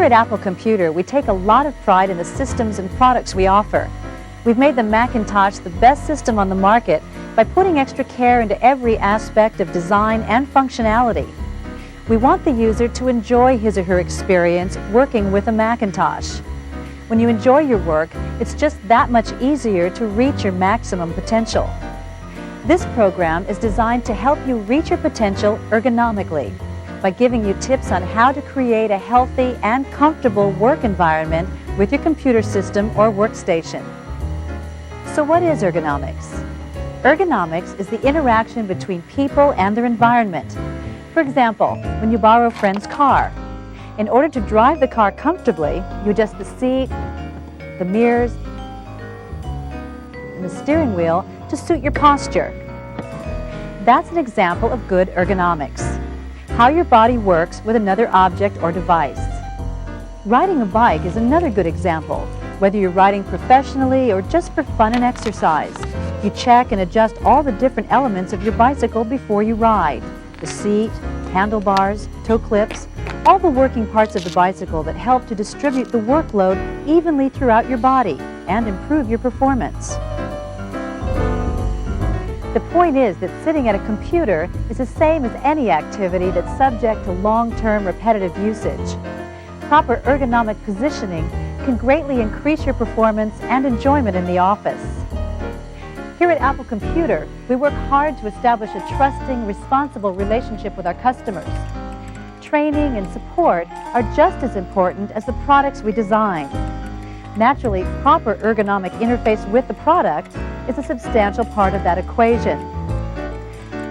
at Apple Computer, we take a lot of pride in the systems and products we offer. We've made the Macintosh the best system on the market by putting extra care into every aspect of design and functionality. We want the user to enjoy his or her experience working with a Macintosh. When you enjoy your work, it's just that much easier to reach your maximum potential. This program is designed to help you reach your potential ergonomically by giving you tips on how to create a healthy and comfortable work environment with your computer system or workstation. So what is ergonomics? Ergonomics is the interaction between people and their environment. For example, when you borrow a friend's car, in order to drive the car comfortably, you adjust the seat, the mirrors, and the steering wheel to suit your posture. That's an example of good ergonomics, how your body works with another object or device. Riding a bike is another good example. Whether you're riding professionally or just for fun and exercise, you check and adjust all the different elements of your bicycle before you ride. The seat, handlebars, toe clips, all the working parts of the bicycle that help to distribute the workload evenly throughout your body and improve your performance. The point is that sitting at a computer is the same as any activity that's subject to long-term repetitive usage. Proper ergonomic positioning can greatly increase your performance and enjoyment in the office. Here at Apple Computer, we work hard to establish a trusting, responsible relationship with our customers. Training and support are just as important as the products we design. Naturally, proper ergonomic interface with the product is a substantial part of that equation.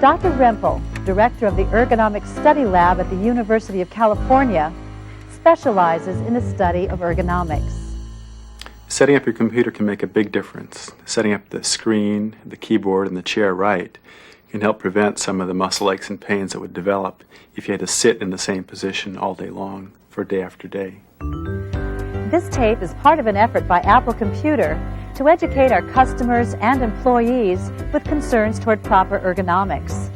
Dr. Rempel, director of the Ergonomic Study Lab at the University of California, specializes in the study of ergonomics. Setting up your computer can make a big difference. Setting up the screen, the keyboard, and the chair right can help prevent some of the muscle aches and pains that would develop if you had to sit in the same position all day long for day after day. This tape is part of an effort by Apple Computer to educate our customers and employees with concerns toward proper ergonomics.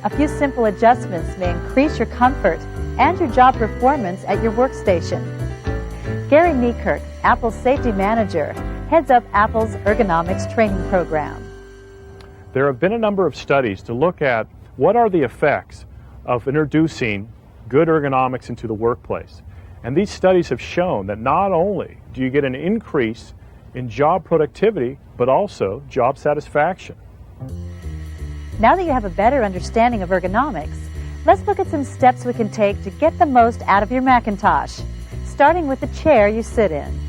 A few simple adjustments may increase your comfort and your job performance at your workstation. Gary Niekirk, Apple's safety manager, heads up Apple's ergonomics training program. There have been a number of studies to look at what are the effects of introducing good ergonomics into the workplace. And these studies have shown that not only do you get an increase in job productivity, but also job satisfaction. Now that you have a better understanding of ergonomics, let's look at some steps we can take to get the most out of your Macintosh, starting with the chair you sit in.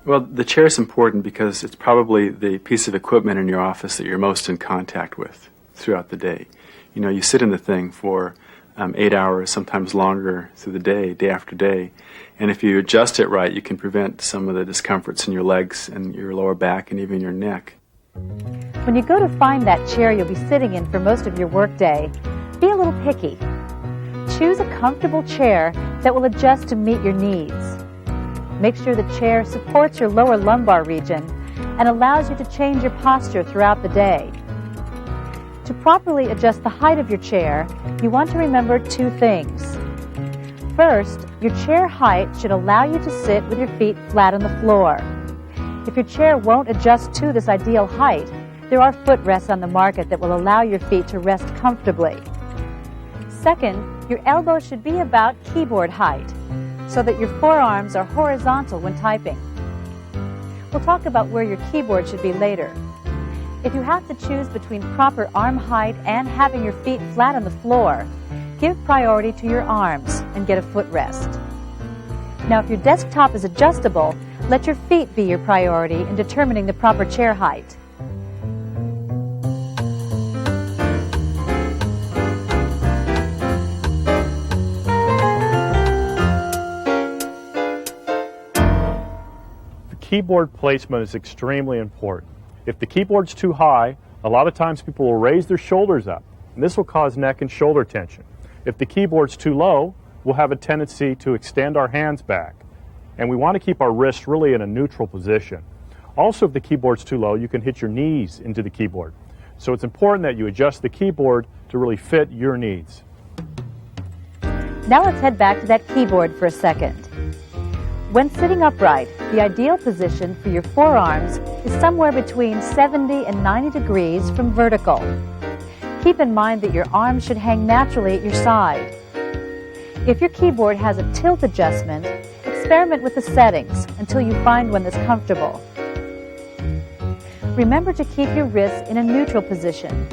Well, the chair is important because it's probably the piece of equipment in your office that you're most in contact with throughout the day. You know, you sit in the thing for 8 hours, sometimes longer through the day, day after day. And if you adjust it right, you can prevent some of the discomforts in your legs and your lower back and even your neck. When you go to find that chair you'll be sitting in for most of your workday, be a little picky. Choose a comfortable chair that will adjust to meet your needs. Make sure the chair supports your lower lumbar region and allows you to change your posture throughout the day. To properly adjust the height of your chair, you want to remember two things. First, your chair height should allow you to sit with your feet flat on the floor. If your chair won't adjust to this ideal height, there are footrests on the market that will allow your feet to rest comfortably. Second, your elbow should be about keyboard height, so that your forearms are horizontal when typing. We'll talk about where your keyboard should be later. If you have to choose between proper arm height and having your feet flat on the floor, give priority to your arms and get a footrest. Now, if your desktop is adjustable, let your feet be your priority in determining the proper chair height. Keyboard placement is extremely important. If the keyboard's too high, a lot of times people will raise their shoulders up, and this will cause neck and shoulder tension. If the keyboard's too low, we'll have a tendency to extend our hands back, and we want to keep our wrists really in a neutral position. Also, if the keyboard's too low, you can hit your knees into the keyboard. So it's important that you adjust the keyboard to really fit your needs. Now let's head back to that keyboard for a second. When sitting upright, the ideal position for your forearms is somewhere between 70 and 90 degrees from vertical. Keep in mind that your arms should hang naturally at your side. If your keyboard has a tilt adjustment, experiment with the settings until you find one that's comfortable. Remember to keep your wrists in a neutral position.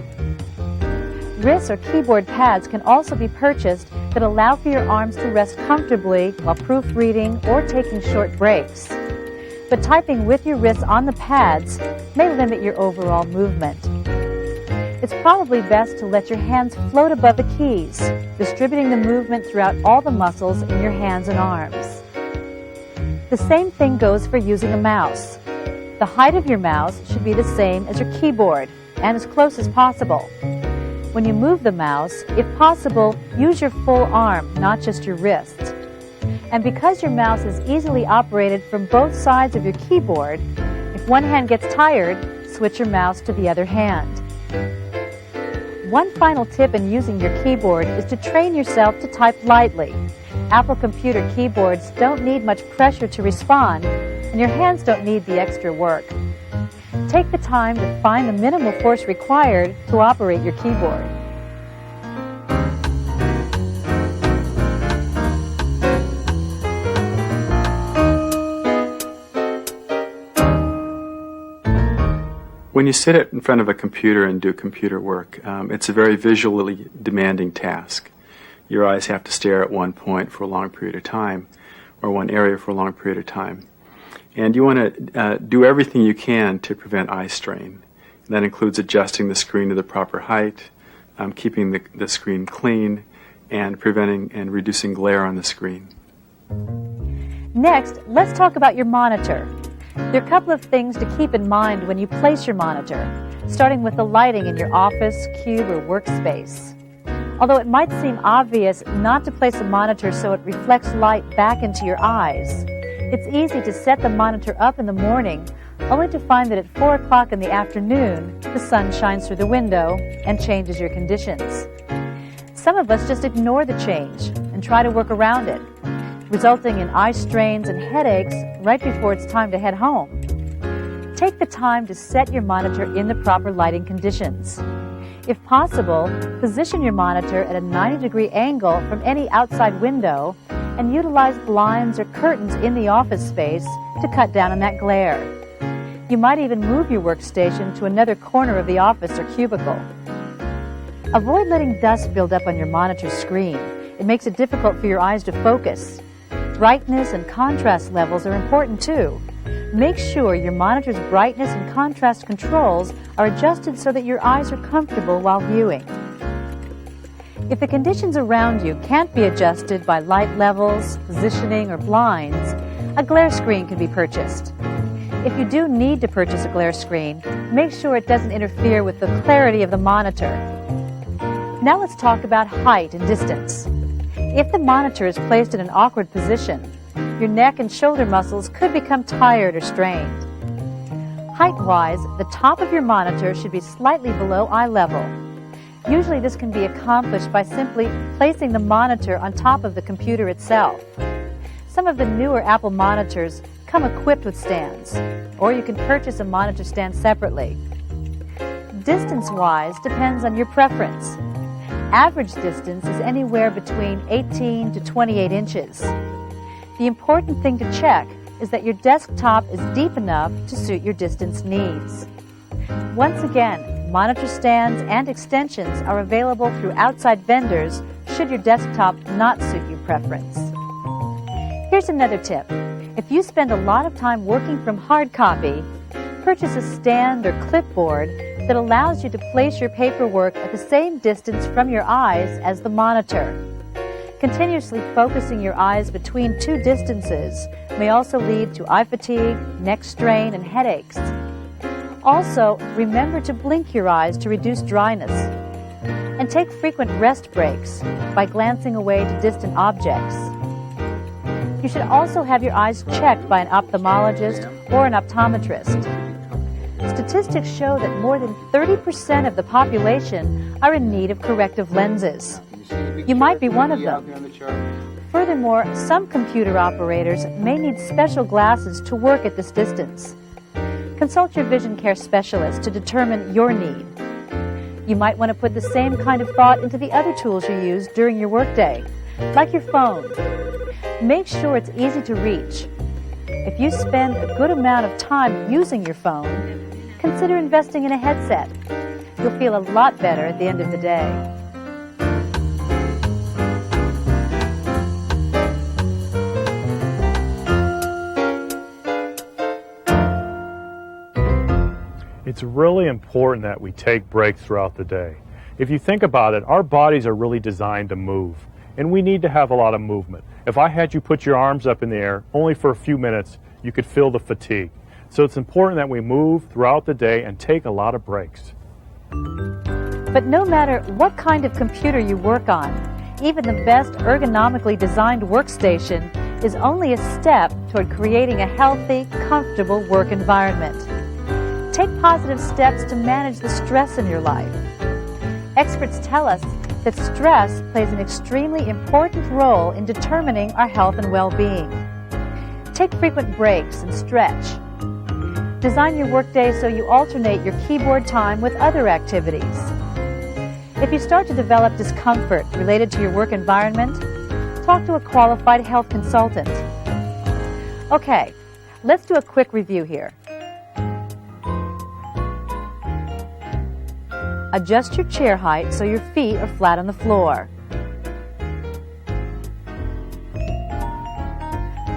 Wrists or keyboard pads can also be purchased that allow for your arms to rest comfortably while proofreading or taking short breaks. But typing with your wrists on the pads may limit your overall movement. It's probably best to let your hands float above the keys, distributing the movement throughout all the muscles in your hands and arms. The same thing goes for using a mouse. The height of your mouse should be the same as your keyboard and as close as possible. When you move the mouse, if possible, use your full arm, not just your wrist. And because your mouse is easily operated from both sides of your keyboard, if one hand gets tired, switch your mouse to the other hand. One final tip in using your keyboard is to train yourself to type lightly. Apple computer keyboards don't need much pressure to respond, and your hands don't need the extra work. Take the time to find the minimal force required to operate your keyboard. When you sit in front of a computer and do computer work, it's a very visually demanding task. Your eyes have to stare at one point for a long period of time, or one area for a long period of time. And you want to do everything you can to prevent eye strain. And that includes adjusting the screen to the proper height, keeping the screen clean, and preventing and reducing glare on the screen. Next, let's talk about your monitor. There are a couple of things to keep in mind when you place your monitor, starting with the lighting in your office, cube, or workspace. Although it might seem obvious not to place a monitor so it reflects light back into your eyes, it's easy to set the monitor up in the morning, only to find that at 4 o'clock in the afternoon, the sun shines through the window and changes your conditions. Some of us just ignore the change and try to work around it, resulting in eye strains and headaches right before it's time to head home. Take the time to set your monitor in the proper lighting conditions. If possible, position your monitor at a 90-degree angle from any outside window and utilize blinds or curtains in the office space to cut down on that glare. You might even move your workstation to another corner of the office or cubicle. Avoid letting dust build up on your monitor screen. It makes it difficult for your eyes to focus. Brightness and contrast levels are important too. Make sure your monitor's brightness and contrast controls are adjusted so that your eyes are comfortable while viewing. If the conditions around you can't be adjusted by light levels, positioning, or blinds, a glare screen can be purchased. If you do need to purchase a glare screen, make sure it doesn't interfere with the clarity of the monitor. Now let's talk about height and distance. If the monitor is placed in an awkward position, your neck and shoulder muscles could become tired or strained. Height-wise, the top of your monitor should be slightly below eye level. Usually this can be accomplished by simply placing the monitor on top of the computer itself. Some of the newer Apple monitors come equipped with stands, or you can purchase a monitor stand separately. Distance-wise depends on your preference. Average distance is anywhere between 18 to 28 inches. The important thing to check is that your desktop is deep enough to suit your distance needs. Once again, monitor stands and extensions are available through outside vendors should your desktop not suit your preference. Here's another tip. If you spend a lot of time working from hard copy, purchase a stand or clipboard that allows you to place your paperwork at the same distance from your eyes as the monitor. Continuously focusing your eyes between two distances may also lead to eye fatigue, neck strain, and headaches. Also, remember to blink your eyes to reduce dryness. And take frequent rest breaks by glancing away to distant objects. You should also have your eyes checked by an ophthalmologist or an optometrist. Statistics show that more than 30% of the population are in need of corrective lenses. You might be one of them. Furthermore, some computer operators may need special glasses to work at this distance. Consult your vision care specialist to determine your need. You might want to put the same kind of thought into the other tools you use during your workday, like your phone. Make sure it's easy to reach. If you spend a good amount of time using your phone, consider investing in a headset. You'll feel a lot better at the end of the day. It's really important that we take breaks throughout the day. If you think about it, our bodies are really designed to move, and we need to have a lot of movement. If I had you put your arms up in the air only for a few minutes, you could feel the fatigue. So it's important that we move throughout the day and take a lot of breaks. But no matter what kind of computer you work on, even the best ergonomically designed workstation is only a step toward creating a healthy, comfortable work environment. Take positive steps to manage the stress in your life. Experts tell us that stress plays an extremely important role in determining our health and well-being. Take frequent breaks and stretch. Design your workday so you alternate your keyboard time with other activities. If you start to develop discomfort related to your work environment, talk to a qualified health consultant. Okay, let's do a quick review here. Adjust your chair height so your feet are flat on the floor.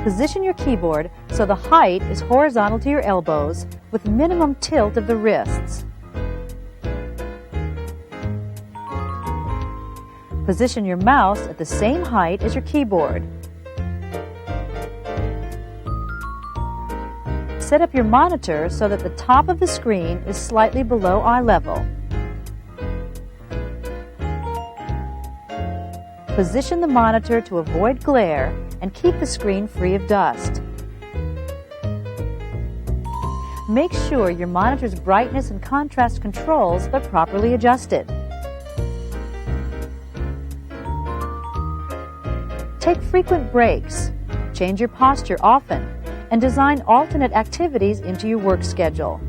Position your keyboard so the height is horizontal to your elbows with minimum tilt of the wrists. Position your mouse at the same height as your keyboard. Set up your monitor so that the top of the screen is slightly below eye level. Position the monitor to avoid glare and keep the screen free of dust. Make sure your monitor's brightness and contrast controls are properly adjusted. Take frequent breaks, change your posture often, and design alternate activities into your work schedule.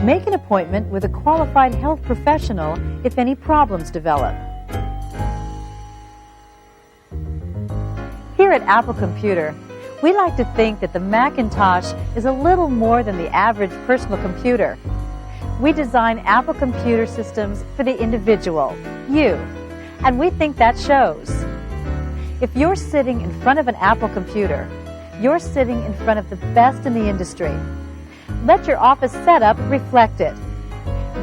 Make an appointment with a qualified health professional if any problems develop. Here at Apple Computer, we like to think that the Macintosh is a little more than the average personal computer. We design Apple computer systems for the individual, you, and we think that shows. If you're sitting in front of an Apple computer, you're sitting in front of the best in the industry. Let your office setup reflect it.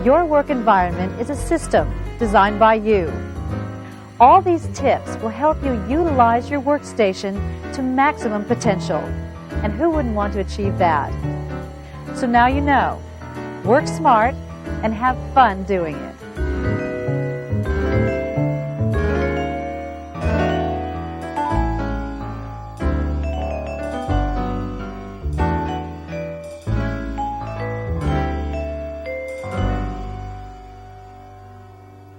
Your work environment is a system designed by you. All these tips will help you utilize your workstation to maximum potential. And who wouldn't want to achieve that? So now you know. Work smart and have fun doing it.